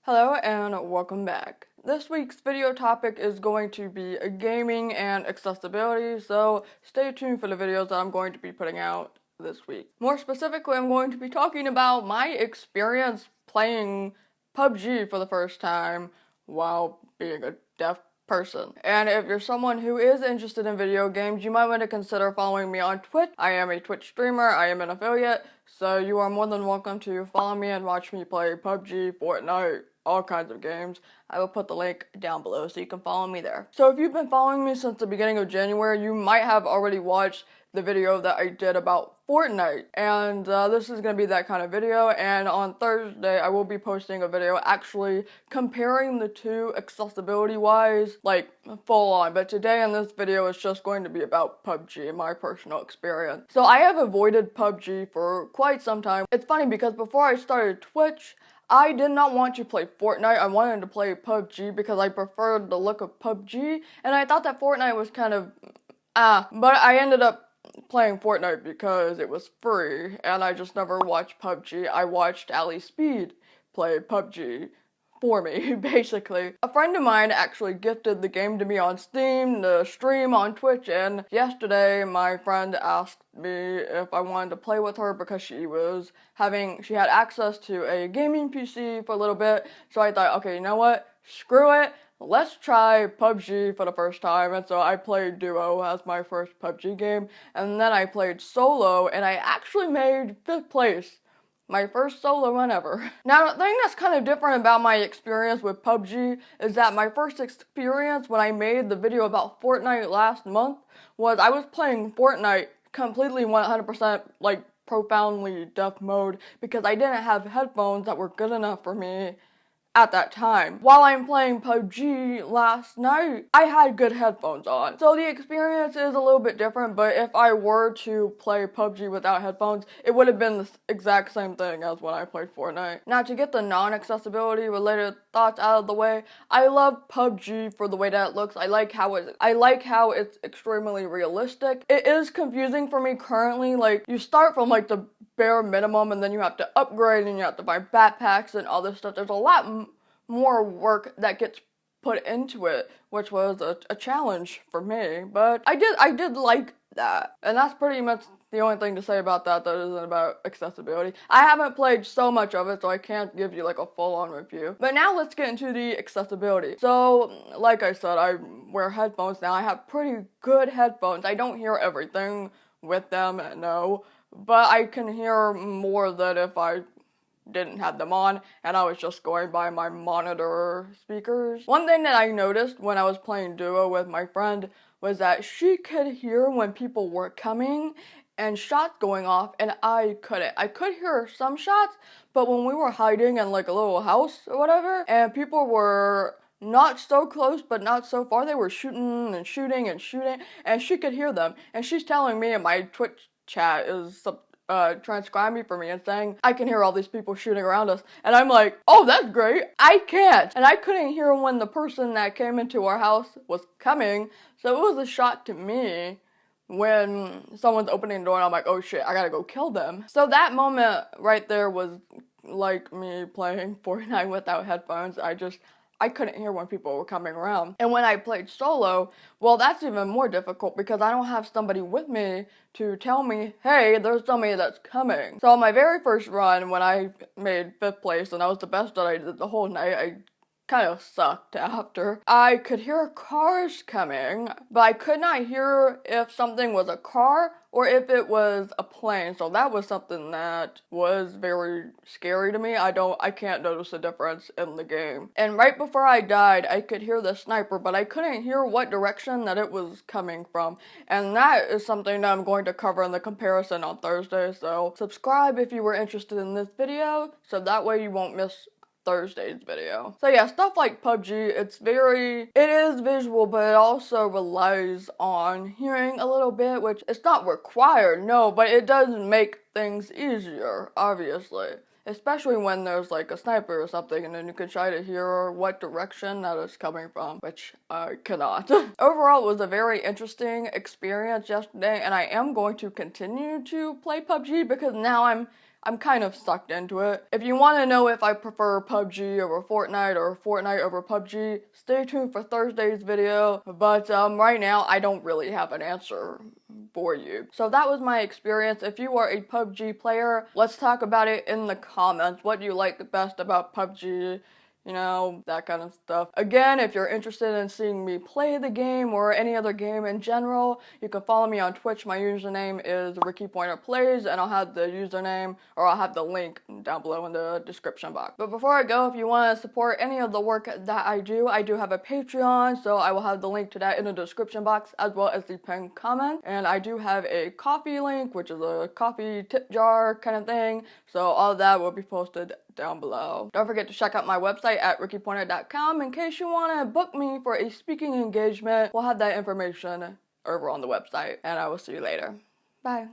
Hello and welcome back. This week's video topic is going to be gaming and accessibility, so stay tuned for the videos that I'm going to be putting out this week. More specifically, I'm going to be talking about my experience playing PUBG for the first time while being a deaf person. And if you're someone who is interested in video games, you might want to consider following me on Twitch. I am a Twitch streamer, I am an affiliate, so you are more than welcome to follow me and watch me play PUBG, Fortnite, all kinds of games. I will put the link down below so you can follow me there. So if you've been following me since the beginning of January, you might have already watched the video that I did about Fortnite. And this is going to be that kind of video. And on Thursday, I will be posting a video actually comparing the two accessibility-wise, like full on. But today in this video, it's just going to be about PUBG and my personal experience. So I have avoided PUBG for quite some time. It's funny because before I started Twitch, I did not want to play Fortnite. I wanted to play PUBG because I preferred the look of PUBG, and I thought that Fortnite was kind of, but I ended up playing Fortnite because it was free, and I just never watched PUBG. I watched Ali Speed play PUBG for me, basically. A friend of mine actually gifted the game to me on Steam to stream on Twitch, and yesterday my friend asked me if I wanted to play with her because she had access to a gaming PC for a little bit, so I thought, okay, you know what, screw it, let's try PUBG for the first time. And so I played Duo as my first PUBG game, and then I played Solo, and I actually made 5th place. My first solo run ever. Now, the thing that's kind of different about my experience with PUBG is that my first experience when I made the video about Fortnite last month was I was playing Fortnite completely 100% like profoundly deaf mode because I didn't have headphones that were good enough for me at that time. While I'm playing PUBG last night, I had good headphones on. So the experience is a little bit different, but if I were to play PUBG without headphones, it would have been the exact same thing as when I played Fortnite. Now, to get the non-accessibility related thoughts out of the way, I love PUBG for the way that it looks. I like how it's extremely realistic. It is confusing for me currently. Like, you start from like the bare minimum and then you have to upgrade and you have to buy backpacks and all this stuff. There's a lot more work that gets put into it, which was a challenge for me, but I did like that. And that's pretty much the only thing to say about that isn't about accessibility. I haven't played so much of it, so I can't give you like a full-on review. But now let's get into the accessibility. So, like I said, I wear headphones now. I have pretty good headphones. I don't hear everything with them, no, but I can hear more than if I didn't have them on and I was just going by my monitor speakers. One thing that I noticed when I was playing Duo with my friend was that she could hear when people were coming and shots going off, and I couldn't. I could hear some shots, but when we were hiding in like a little house or whatever, and people were not so close but not so far, they were shooting and shooting and shooting, and she could hear them, and she's telling me in my Twitch chat is transcribing for me and saying I can hear all these people shooting around us, and I'm like, oh, that's great. I can't, and I couldn't hear when the person that came into our house was coming, so it was a shock to me when someone's opening the door and I'm like, oh shit, I gotta go kill them. So that moment right there was like me playing Fortnite without headphones. I couldn't hear when people were coming around. And when I played solo, well, that's even more difficult because I don't have somebody with me to tell me, hey, there's somebody that's coming. So on my very first run, when I made 5th place, and that was the best that I did the whole night, I kind of sucked after. I could hear cars coming, but I could not hear if something was a car or if it was a plane. So that was something that was very scary to me. I can't notice the difference in the game. And right before I died, I could hear the sniper, but I couldn't hear what direction that it was coming from. And that is something that I'm going to cover in the comparison on Thursday. So subscribe if you were interested in this video, so that way you won't miss Thursday's video. So yeah, stuff like PUBG, it is visual, but it also relies on hearing a little bit, which it's not required, no, but it does make things easier, obviously. Especially when there's like a sniper or something and then you can try to hear what direction that is coming from, which I cannot. Overall, it was a very interesting experience yesterday, and I am going to continue to play PUBG because now I'm kind of sucked into it. If you want to know if I prefer PUBG over Fortnite or Fortnite over PUBG, stay tuned for Thursday's video. But right now, I don't really have an answer for you. So that was my experience. If you are a PUBG player, let's talk about it in the comments. What do you like the best about PUBG? You know, that kind of stuff. Again, if you're interested in seeing me play the game or any other game in general, you can follow me on Twitch. My username is Rikki Poynter Plays, and I'll have the username, or I'll have the link down below in the description box. But before I go, if you want to support any of the work that I do have a Patreon, so I will have the link to that in the description box, as well as the pinned comment. And I do have a coffee link, which is a coffee tip jar kind of thing, so all of that will be posted down below. Don't forget to check out my website at rikkipoynter.com in case you want to book me for a speaking engagement. We'll have that information over on the website, and I will see you later. Bye.